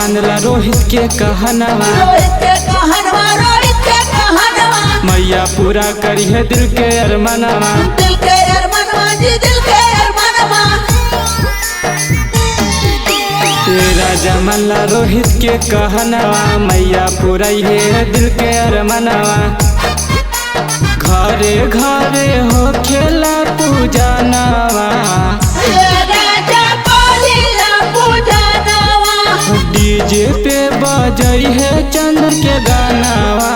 मानला रोहित के कहनवा मैया पूरा करी है दिल के अरमानवा राजा मानला रोहित के कहनवा मैया पूरा है दिल के अरमानवा घरे घरे हो खेला पूजा नवा डीजे पे बजई है चंद्र के गानावा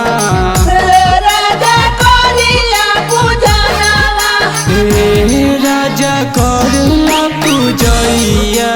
राजा करला पूजैया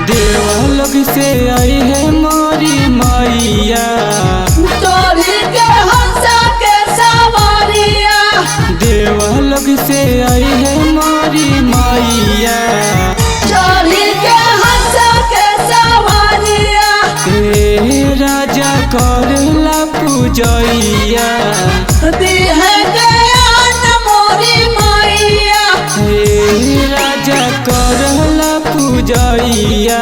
देवलोक से आई है मोरी मैया देवलोक से आई है मोरी मैया राजा करला पूजैया राजा करला पूजैया।